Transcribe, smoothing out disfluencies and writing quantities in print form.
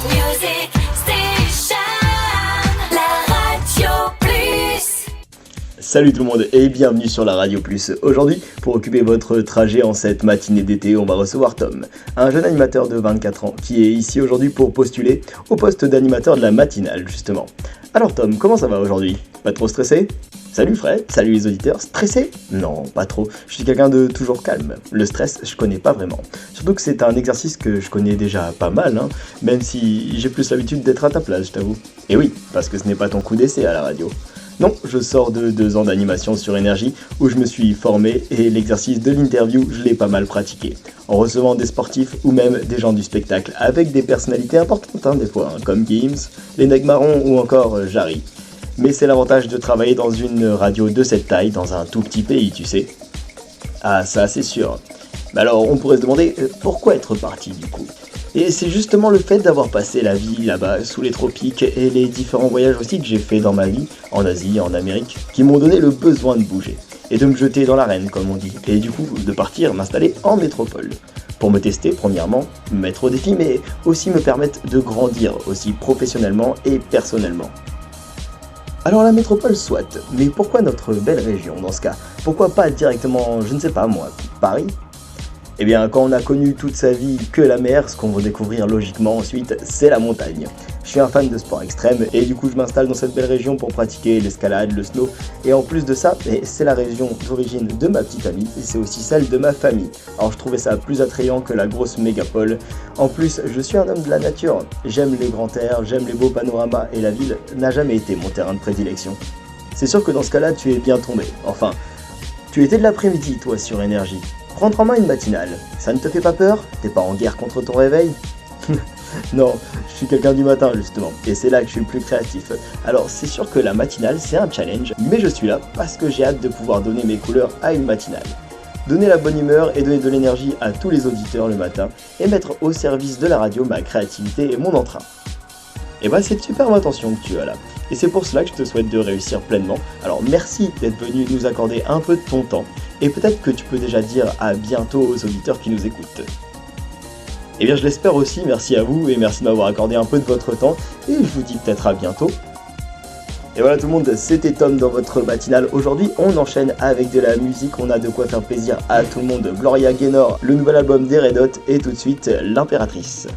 Music Station, la radio plus. Salut tout le monde et bienvenue sur la Radio Plus. Aujourd'hui, pour occuper votre trajet en cette matinée d'été, on va recevoir Tom, un jeune animateur de 24 ans qui est ici aujourd'hui pour postuler au poste d'animateur de la matinale justement. Alors Tom, comment ça va aujourd'hui? Pas trop stressé? Salut Fred, salut les auditeurs, stressé? Non, pas trop, je suis quelqu'un de toujours calme. Le stress, je connais pas vraiment. Surtout que c'est un exercice que je connais déjà pas mal, même si j'ai plus l'habitude d'être à ta place, je t'avoue. Et oui, parce que ce n'est pas ton coup d'essai à la radio. Non, je sors de 2 ans d'animation sur Énergie où je me suis formé et l'exercice de l'interview, je l'ai pas mal pratiqué. En recevant des sportifs ou même des gens du spectacle avec des personnalités importantes des fois, comme Gims, les Nègres Marrons ou encore Jarry. Mais c'est l'avantage de travailler dans une radio de cette taille, dans un tout petit pays, tu sais. Ah, ça c'est sûr. Mais alors, on pourrait se demander pourquoi être parti du coup. Et c'est justement le fait d'avoir passé la vie là-bas, sous les tropiques, et les différents voyages aussi que j'ai fait dans ma vie, en Asie, en Amérique, qui m'ont donné le besoin de bouger. Et de me jeter dans l'arène, comme on dit. Et du coup, de partir m'installer en métropole. Pour me tester, premièrement, me mettre au défi, mais aussi me permettre de grandir, aussi professionnellement et personnellement. Alors la métropole soit, mais pourquoi notre belle région dans ce cas? Pourquoi pas directement, je ne sais pas moi, Paris? Eh bien, quand on a connu toute sa vie que la mer, ce qu'on va découvrir logiquement ensuite, c'est la montagne. Je suis un fan de sport extrême et du coup je m'installe dans cette belle région pour pratiquer l'escalade, le snow. Et en plus de ça, c'est la région d'origine de ma petite amie et c'est aussi celle de ma famille. Alors je trouvais ça plus attrayant que la grosse mégapole. En plus, je suis un homme de la nature. J'aime les grands airs, j'aime les beaux panoramas et la ville n'a jamais été mon terrain de prédilection. C'est sûr que dans ce cas-là, tu es bien tombé. Enfin, tu étais de l'après-midi toi sur Énergie. Prendre en main une matinale, ça ne te fait pas peur? T'es pas en guerre contre ton réveil? Non, je suis quelqu'un du matin justement, et c'est là que je suis le plus créatif. Alors c'est sûr que la matinale c'est un challenge, mais je suis là parce que j'ai hâte de pouvoir donner mes couleurs à une matinale. Donner la bonne humeur et donner de l'énergie à tous les auditeurs le matin, et mettre au service de la radio ma créativité et mon entrain. Et bah c'est une superbe intention que tu as là, et c'est pour cela que je te souhaite de réussir pleinement. Alors merci d'être venu nous accorder un peu de ton temps, et peut-être que tu peux déjà dire à bientôt aux auditeurs qui nous écoutent. Et bien je l'espère aussi, merci à vous et merci de m'avoir accordé un peu de votre temps, et je vous dis peut-être à bientôt. Et voilà tout le monde, c'était Tom dans votre matinale. Aujourd'hui on enchaîne avec de la musique, on a de quoi faire plaisir à tout le monde. Gloria Gaynor, le nouvel album des Red Hot, et tout de suite l'Impératrice.